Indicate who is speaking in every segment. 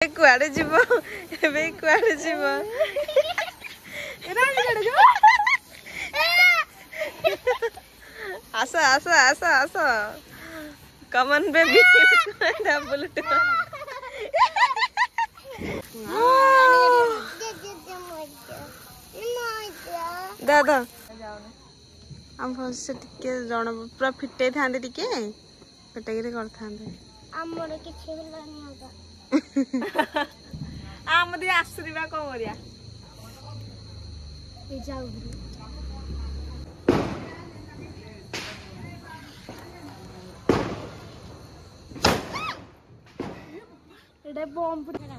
Speaker 1: कुआड़े जीव एबे कुआड़े जीव आस आस आस आस कमन बेबी बुलट दादा हम भलसे टिके जण पूरा फिटे थांदे टिके पेटगिरे कर थांदे
Speaker 2: हमर किछि होलानी होगा
Speaker 1: आम दे आसरिबा को मरिया
Speaker 2: ए जाऊ एडे बम पुरा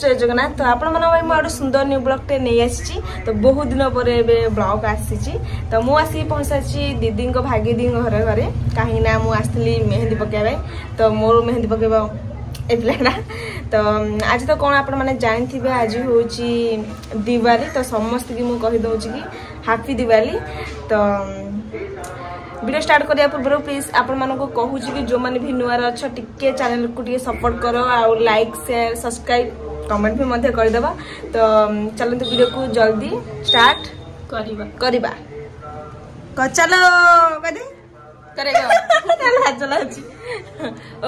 Speaker 1: जय जगन्नाथ। तो आपण मन मुझे सुंदर न्यू ब्लॉग टे नहीं आसी तो बहुत दिन पर ब्लॉग आसी तो मुझे पहुंचाची दीदी भागी घर घरे कहीं मुझे मेहंदी पकेबा तो मोर मेहंदी पकेबा एप्लाना तो आज तो कौन आपण मैंने जानी आज हूँ दिवाली तो समस्त की मुझे कहीदे कि हैप्पी दिवाली। तो वीडियो स्टार्ट करने पूर्व प्लीज आपण मानक कहूँ कि जो मैंने भी नुआर अच्छा टिके चैनल को टिके सपोर्ट करो आ लाइक शेयर सब्सक्राइब कमेंट भी मध्य करदेबा। तो चलते वीडियो को जल्दी स्टार्ट करिबा चलो कदे करेगा चला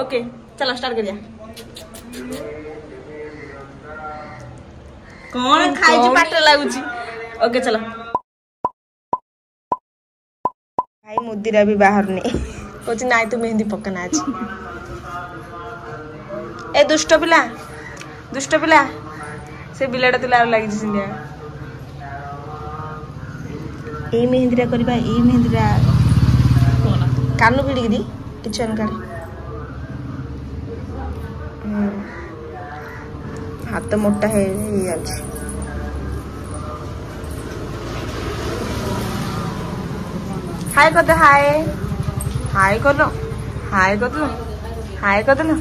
Speaker 1: ओके चलो स्टार्ट करिया कौन खाई जी पाट लागुची ओके चलो भाई मुदिरा भी बाहर नहीं कुछ नाई तो मेहंदी पकना आज ए दुष्ट पिला से बिलाटा तो लार लगी सिंधिया ए मेहंदीरा करबा ए मेहंदीरा कानु बिड़ी दी किचन कर हाथ मोटा है ये आज हाय कर दे हाय हाय कर लो हाय कर दो हाय कर दो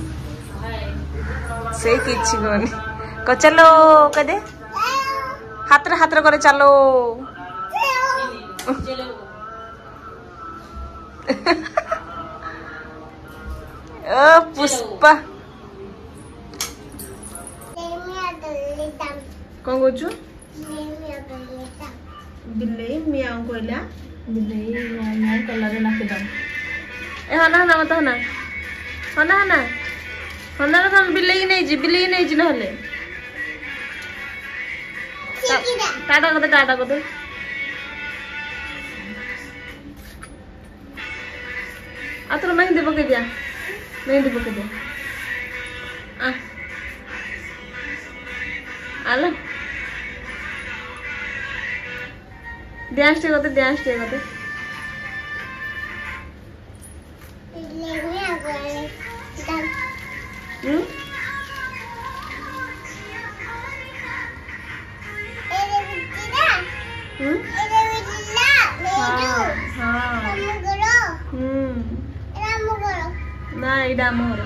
Speaker 1: से किछि कोनी क चलो कदे हाथ करे चलो ओ पुष्पा कौन कोचु बिल्ली मियाऊ कहला बिल्ली मियाऊ कलर नाके दम ए हना मत हना बिल्ली नहीं जी नहले टाटा कदे आ तोर मेहंदी पके दिया आलो ड्यान्स टे करते ना एडा मोर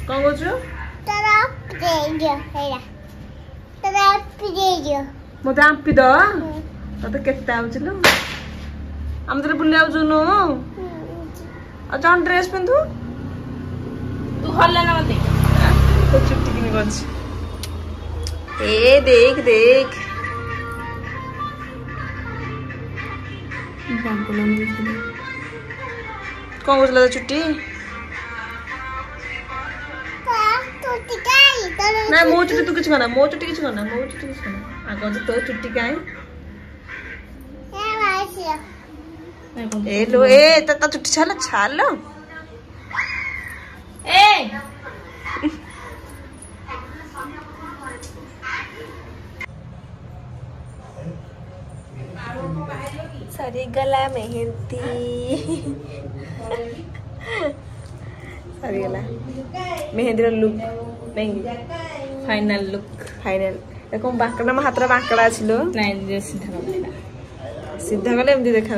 Speaker 1: कौन कोचु मत आंपी द तो केते आउचलो हम तरे बुले आउजुनु आ जन ड्रेस पिंधु तू हल्ला ना मते तो चुट्टी किनी गछ ए देख कौन कोचला चुट्टी ना मो चुट्टी तू किछ करना मो चुट्टी किछ करना आगो तो चुट्टी काई ए लो ए ता चुट्टी छालो ए सरीगला मेहंदी सरीगला मेहंदी लुक नहीं
Speaker 3: फाइनल लुक
Speaker 1: फाइनल देखो बांकड़ा हाथ बांकड़ा छिलो
Speaker 3: नहीं
Speaker 1: सीधा गले एमती देखा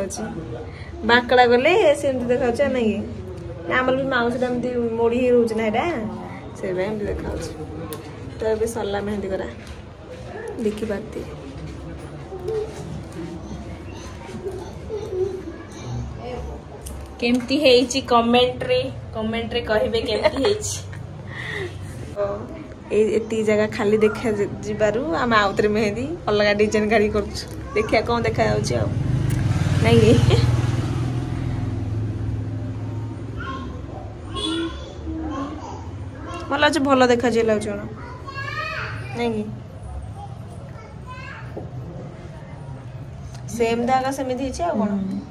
Speaker 1: बांकड़ा गले सेमती देखा नहीं आमर भी माउस मोड़ी ही रोच ना से देखा तो ये सरला मेहंदी करा देखी पारती
Speaker 3: केमती हेची कमेंट्री कमेंट्री कहबे केमती हेची
Speaker 1: एती जगह खाली देखा जिबारु आम आउतरे मेहंदी अलग डिजाइन गाड़ी कर देखिया कौन देखा जाउची आ नहीं भल अच्छे भल देखा लगे नहीं सेम दागा सेमती आ कौन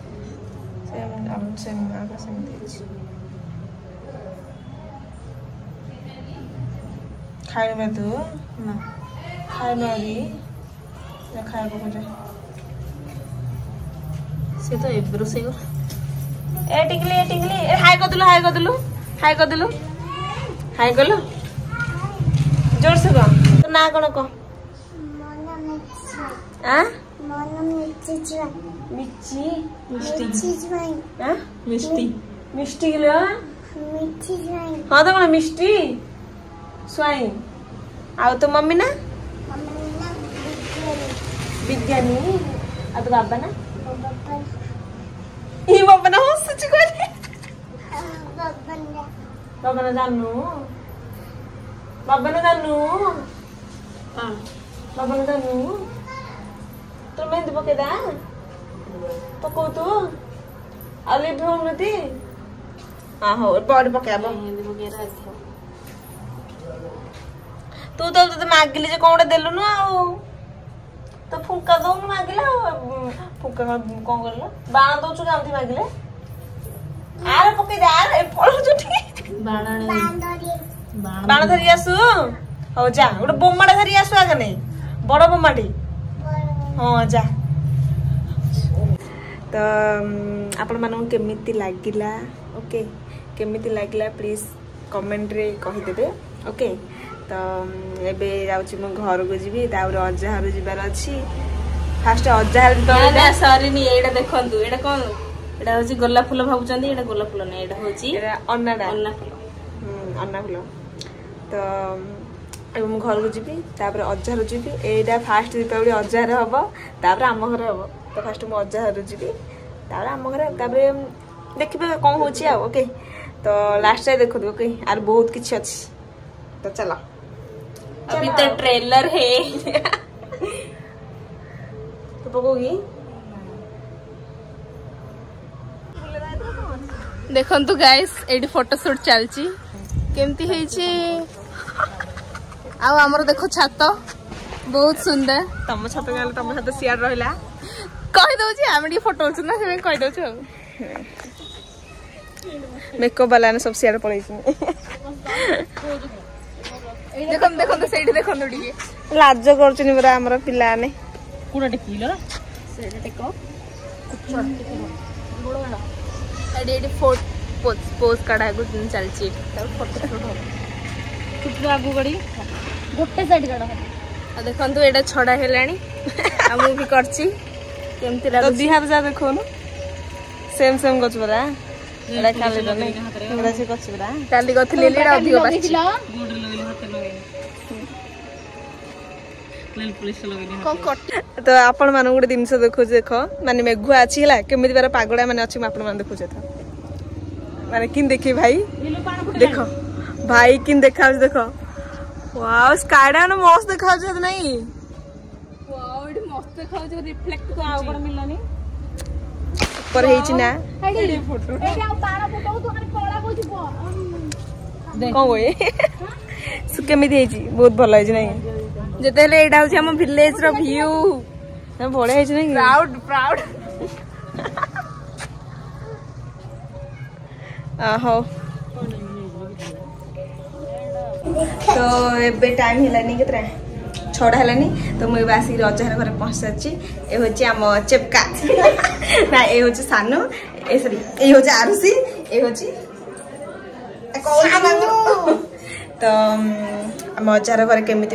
Speaker 1: सेम आगा सेमती खाए तू
Speaker 3: ना
Speaker 1: खाए खाए
Speaker 3: से तो एब्रो से
Speaker 1: ए टिकली हाय कर देलु हाय गलो जोर से कह तो ना कौन कह मिर्ची
Speaker 3: मिष्टी
Speaker 1: मिष्टी के लिए हाँ तो कौन मिष्टी स्वाई आओ तो मम्मी ना विज्ञानी आ तो बाबा ना ये बाबा ना हो सच कोई बाबा ना जानू तो मेहंदी पकेदा पको तू आले भी उन्नति हाँ हो बॉडी पकेबो
Speaker 3: मेहंदी वगैरह
Speaker 1: तू तो मागिली जे कौन देलु न आ तो फुंका दो मागिला फुंका कौन करला बाण दो छु कामती मागिले आरे पके दे आरे पळो जुठी बाण धरि आसु हो जा गोटे बोमाडा धरि आसु आगे नहीं बड़ बोमाटी हाँ जा तो आपण मानन केमिति लागिला ओके केमिति लागिला प्लीज कमेंट रे कहि देबे ओके तो एबे जाउची मो घर को जीबी तापर अजाहार जीवार अछि फास्ट अजाहार
Speaker 3: ना सॉरी नी एडा देखंतु एडा कोन एडा होची गोलाप फूल भाबुचंदी एडा गोलाप फूल नै एडा होची
Speaker 1: एडा अन्नाडा
Speaker 3: अन्ना फूल
Speaker 1: अन्ना फूल तो एबे मो घर को जीबी तापर अजाहार जीबी एडा फास्ट दीपावली अजाहार हबो तापर आम घर हबो तो फास्ट मो अजाहार जीबी तापर आम घर तापर देखिबे कोन होची आ ओके तो लास्ट टाइम देखो ओके आर बहुत किछ अछि तो चलो
Speaker 3: अभी तो ट्रेलर है
Speaker 1: तो पकोगी
Speaker 3: देखंतु गाइस एडी फोटोशूट चलची केमती हेची आ हमर देखो छात बहुत सुंदर
Speaker 1: तम छात गले तम छात सियार रहला
Speaker 3: कहि दउ छी हम डी फोटो छु ना से कहि दउ छु
Speaker 1: मेकअप वाला ने सब सियार पड़ै छी
Speaker 3: देखम देखम तो सेठी देखम डी
Speaker 1: लाज करछनी बरा हमर पिला ने
Speaker 3: कुडा टेकिलो रा सेठी टेको बड़ बड़ एडी एडी फोटो पोज काढा गु चलची तब फोटो शूट हो कुछ आगु गडी गोटे साइड काढा आ देखंतु एडा छडा हेलानी आ मु भी करची केमती
Speaker 1: तो
Speaker 3: लागो
Speaker 1: दिहार जा देखो न सेम सेम गछ बरा एडा काले दने एडा से गछ बरा
Speaker 3: काली गथली लेडा अधिक बाची
Speaker 2: गुड
Speaker 3: लगले हाथ लगे लेल पुलिस लगे
Speaker 1: कोन कट तो आपण मान गुडे दिन से देखो देखो माने मेघुआ अछि हला केमिति बार पागडा माने अछि आपण मान देखो जता माने किन देखि भाई देखो भाई किन देखा देखो वाओ स्काईडा न मस्त देखा छ नहीं
Speaker 3: वाओ एडी मस्त खाउ जो रिफ्लेक्ट को आ ऊपर मिलनी
Speaker 1: पर हेछि ना
Speaker 3: एडी फोटो
Speaker 2: एडी आ पारा फोटो तो खाली कोला को छिपो
Speaker 1: कोन होए सु केमिति हेछि बहुत भलो हेछि नहीं
Speaker 3: जेतेले एडा होछि हम विलेज रो व्यू
Speaker 1: ना भले हेछि नहीं
Speaker 3: प्राउड प्राउड
Speaker 1: हो तो एबे टाइम हिलानी केतरा छड़ा हेलानी तो मुझे आसिक रजहार घर पहुँच सारी ये हूँ आम चेपका ना ये हूँ सानू ए सॉरी ये हूँ आरुषी ये हूँ तो आम अजार घर केमी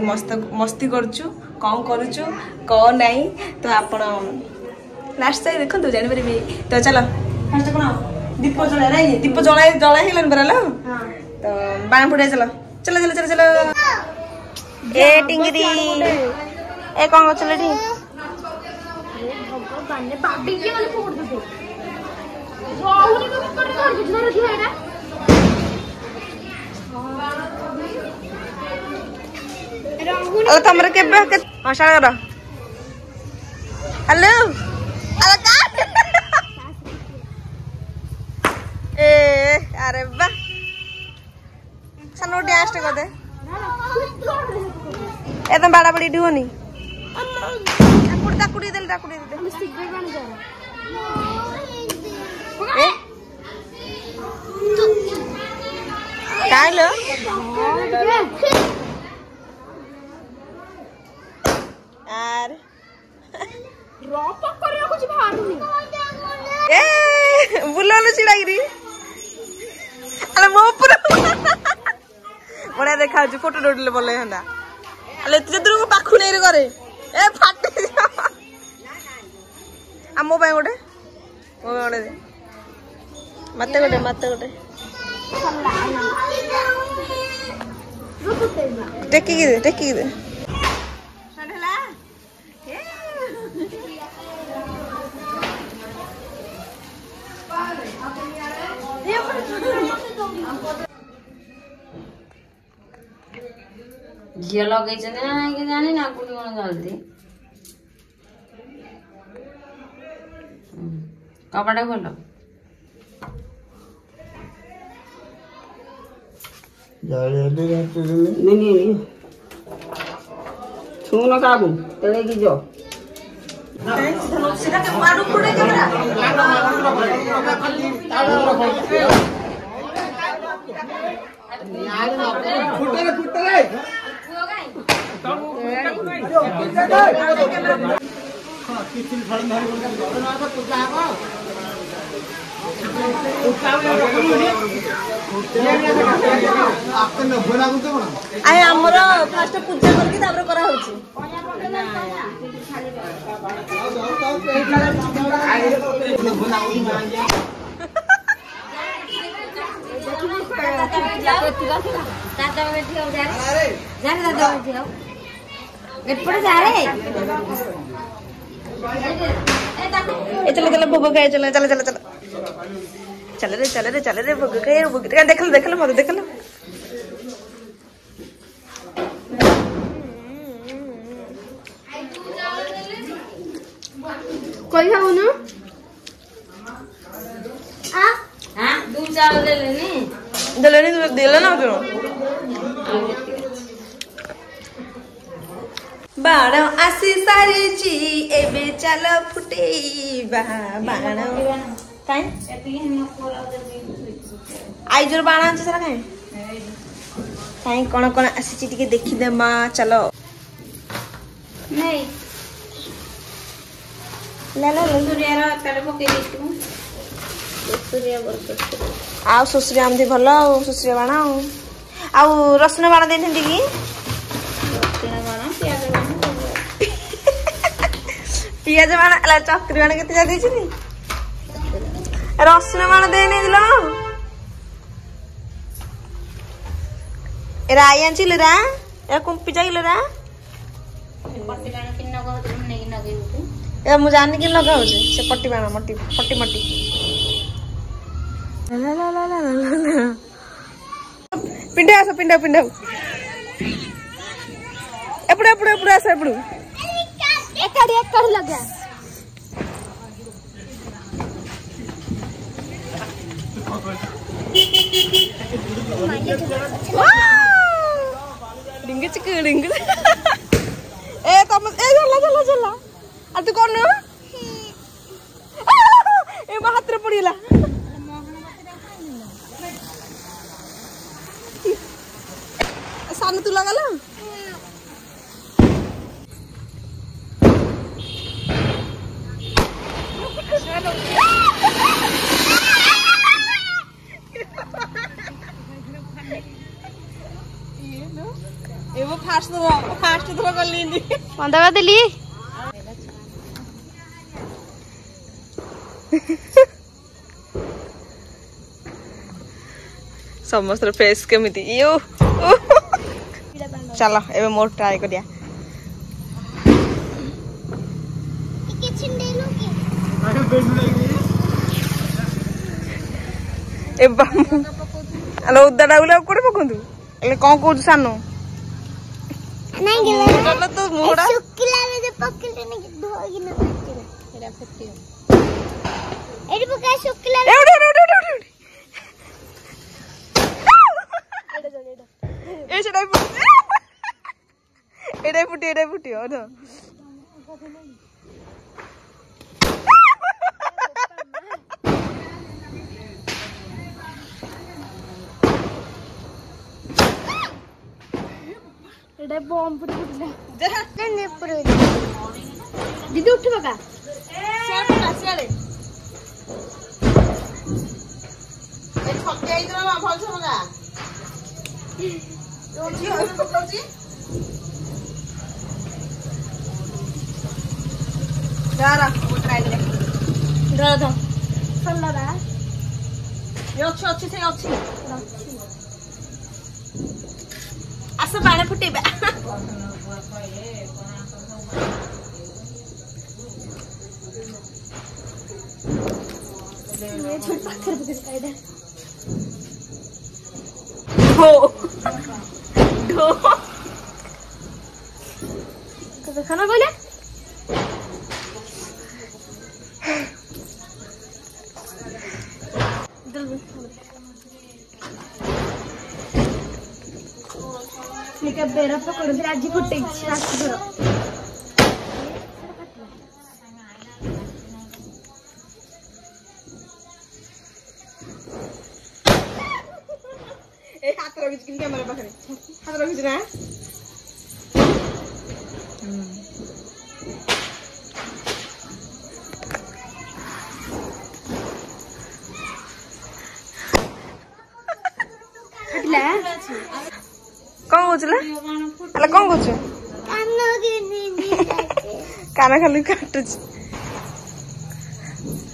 Speaker 1: मस्ती करुचु कौन करुचु कौन नहीं तो आप लास्ट तक देखो जापर तो चलो फास्ट कौन दीप जला दीप जला जला ही बराल तो बाण फुटा चलो चलो चलो चलो चलो ए टिंगिरी ए कौन कर चलो टी अरे तुम के हसा कर हेलो ए अरे बा सानो डांस कर दे ए तुम बाड़ा बड़ी ढुनी डाकुड़ी दे काय लो यार ए बुलालो चिड़ागिरी अरे मो पूरा बड़ा देखा फोटो उठले भल हंदा अरे एत दूर को पाखु नहीं करे ए फाटे आ मो पाए गोटे दे मते गोटे टेकी दे
Speaker 4: झील लगे जानी ना कुछ कौन जल्दी कपड़ा खोल छून का तेरे की जो
Speaker 1: आए हमर फास्ट पूजा करके तापर करा होची चलो चलो भोग खाए चलो चलो चलो चलो चल रे भोग खाए देख लो मत देख लो
Speaker 2: कोई खाऊ ना
Speaker 4: दूध चावल देलेनी
Speaker 1: दिले ना तो बाण आसी सारी जी एबे चल फुटे बाण काई आई जोर बाण आछ सारा काई कोन आसी टिके देखि दे मां चलो
Speaker 4: नहीं
Speaker 1: ला ला
Speaker 4: सूर्यार काले पके दितु सूर्या बरकत
Speaker 1: आ सुश्री आमदी भलो सुश्री बाण आ रसुन बाण देथि की पियाज बाण अला चक्री बाण केते जा देछि रसुन बाण दे नै दिलो एरा आई आंचिल रा ए कुंपी जाइल रा
Speaker 4: पट्टी बाण किन नगो नै नगे
Speaker 1: ए मु जानि कि लगाउ छै से पट्टी बाण मट्टी ला ला ला ला ला पिंडा एपड़े आस एपड़ू
Speaker 2: एक लगा
Speaker 1: डिंग चिक डिंग ए तम ए चला आ तू कोन ए हाथ रे पड़ीला सानू तू लगाला एवो फास्ट थ्रो करली
Speaker 2: पंदा देली
Speaker 1: समस्त फेस केमिति यो चलो एबे मोर ट्राई करिया
Speaker 2: के छिंडेलो के
Speaker 1: एबा हेलो उदाडा उला कोडे पकोंदु एले कोन कोज सानो
Speaker 2: नहीं गेला
Speaker 1: चलो तो मोड़ा
Speaker 2: शुक्ला में जे पकड़े ने धोगी ना एरा फटियो एडी पका शुक्ला
Speaker 1: एवडे ए छडाई फुटी हो न
Speaker 2: एडा बम फुटला
Speaker 1: जा
Speaker 2: ने पुरो दीदी उठ बका
Speaker 1: सियाड़े ए छक्के आइद्रा मा भल छमगा रोटी हो पकोची दारा वो ट्राई करे दादा
Speaker 2: सल्लादा
Speaker 1: ये अच्छी से अच्छी आस बाण फुटेबा
Speaker 2: ये छोट पाकर कायदा
Speaker 1: ढो ढो
Speaker 2: तो खाना बोले निका बेरा पकड़ दे आज फुटे छास धरो
Speaker 1: ए हाथ रखिस किन कैमरा पाखरे हाथ रखिस ना
Speaker 2: हटला
Speaker 1: कौन होचला अला कौन होचो
Speaker 2: कानो के नींद जाके
Speaker 1: काना खाली काटुच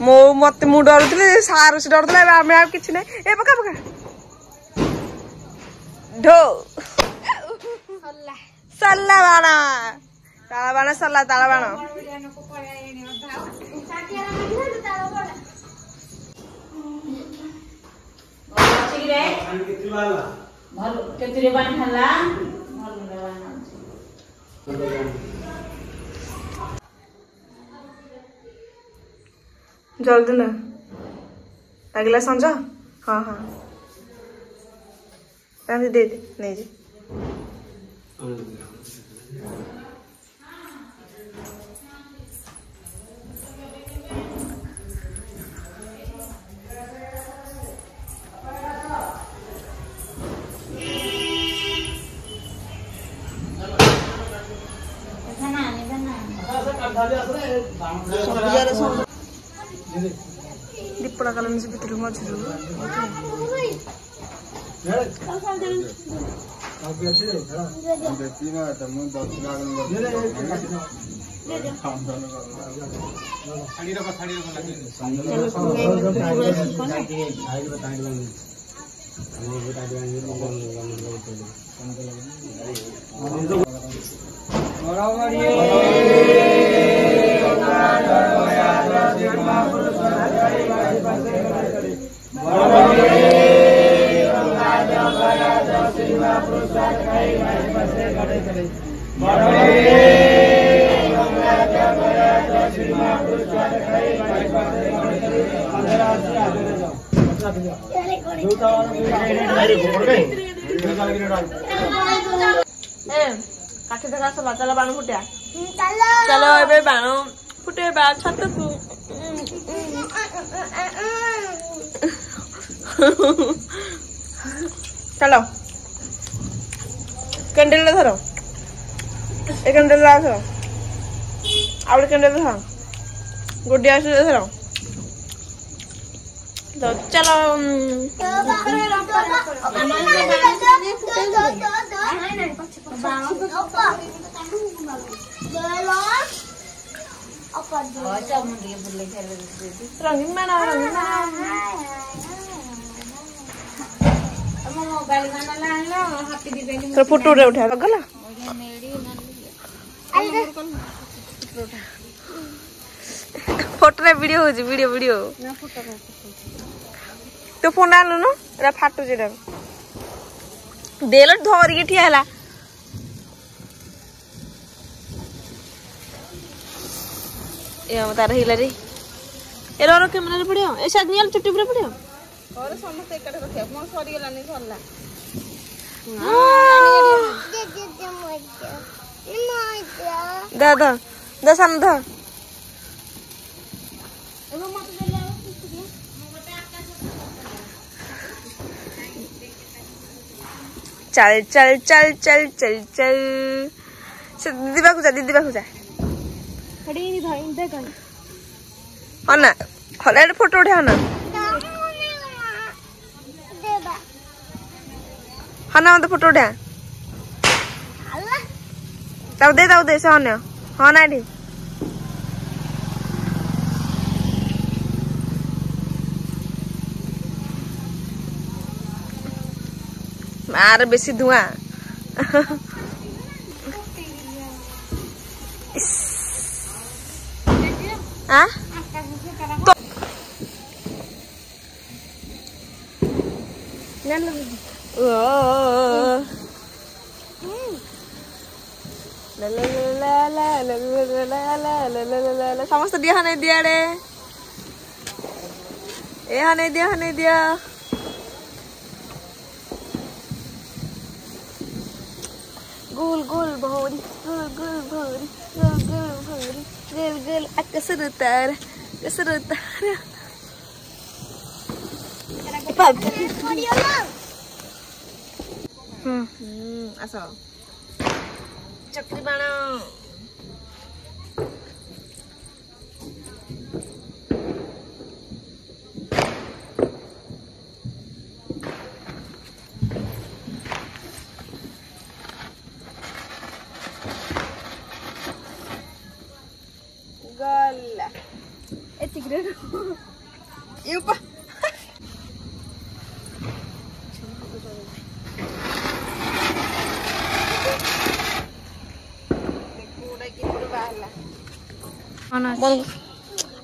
Speaker 1: मो मते मु डरथले सार से डरथले आमे आ किछ नै ए पका ढो सल्ला बाणा सल्ला ताला बाणा जल्दी ना अगला समझा हाँ हाँ दे नहीं जी दीपड़ा कलम से भीतर मझे काठी देखा सब चलो बाण फुटिया चलो ए बाण फुटे बा छत को चलो कैंडल धरो ए कैंडल धरो आउट कैंडल धरो गुडिया से धरो तो चलो रंगीन माना तो फोटो उठा गला फोटो रे वीडियो हो वीडियो तो फोन आनु न एरा फाटू जेडा देल धर के ठिया हला ए हम तार हिला रे ए रो कैमरा रे पड़ियो ए सादनियाल चुट्टी पर पड़ियो और समस्त एकटे रखिया मोर सरी गेलानी सरला दा दा सान दा चल चल चल चल चल चल दीदी बाकू जा ना हला फोटो उठा ना हाँ मत फोटो उठा दे से अन्य हाँ ना डी मार बेसी धुआं समस्त दिया नहीं दिया रे नहीं दिया गोल गोल भौरी गोल भौरी गोल कसर उतार आस चक्री बाण गला एतिग्रे युपा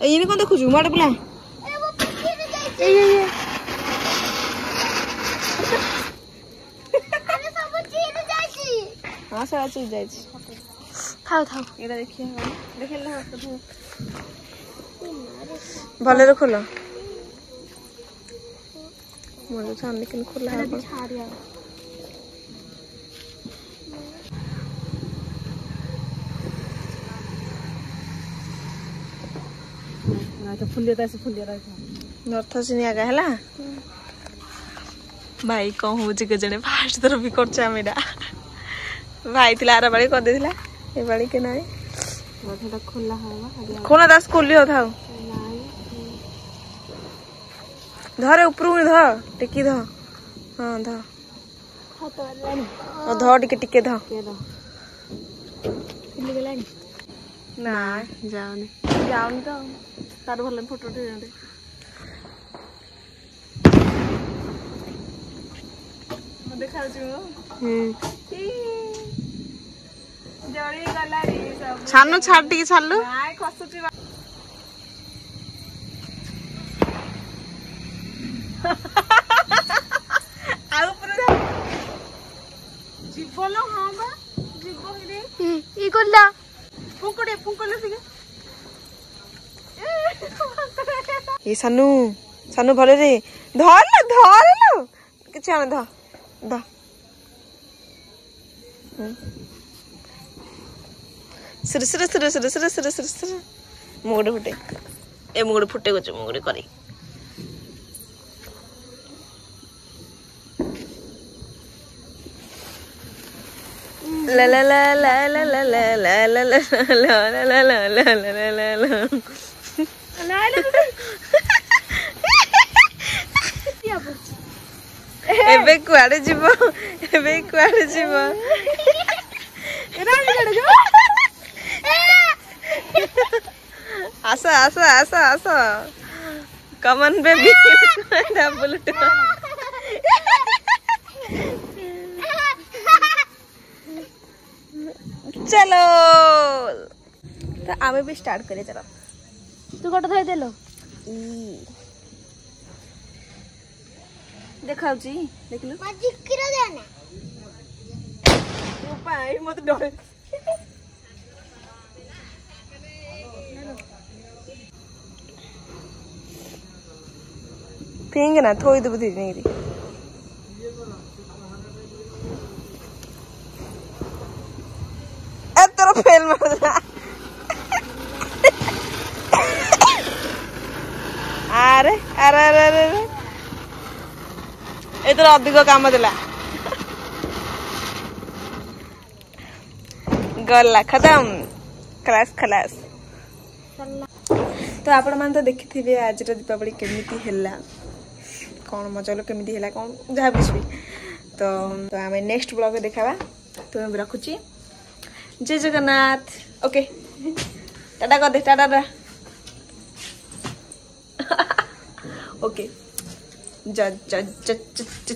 Speaker 1: ये कौन देखु माड़े पिला हाँ सब चीज जाए था भले खोल लेकिन खोला नर्थ सिनी आगा है भाई कौन हूँ के जड़े फास्ट थर भी कर भाई थी आर बाड़ी कर देथिला ए बाड़ी के नाई खोला दास खोली हो था धरे ऊपर में ध टिकी ध हाँ ध ध टिके ध ना जाऊनी तो तार भल फोटो देखा छानु छाड़ टी छाड़लु जीवन हाँ बा जीव करला फुंकड़े फुंकले सिगे ये सानू सानू भले रे धर लो किछ आने ध ध सिर सिर सिर सिर सिर सिर सिर सिर मुगड़े फुटे ए मुगड़े फुटे गछ मुगड़े करी ला ला ला ला ला ला ला ला ला ला ला ला ला ला ला ला ला एबे कुआडे जीवो एबे कुआडे जीवो आस आस आस आस कमन बेबी बुलेट चलो तो आमे भी स्टार्ट करे चलो
Speaker 3: तू गोटे थई देलो
Speaker 1: देखाउची देखलु
Speaker 2: मजिकरा जाना
Speaker 1: पाई मत डरे फेंग ना थोई दे बुद्धि नहीं री ए तेरा फेल मार दे अरे अरे अरे अरे इधर अधिक काम देला गला खत्म क्लास खलास तो आपण मान तो देखिथिबे आज दीपावली केमिति हैला कौन मजा लो केमिति हैला कौन जहा कुछ भी तो आम नेक्स्ट ब्लॉग देखाबा तो मैं रखुची जय जगन्नाथ ओके टाटा कर दे टाटा ओके ज ज ज ज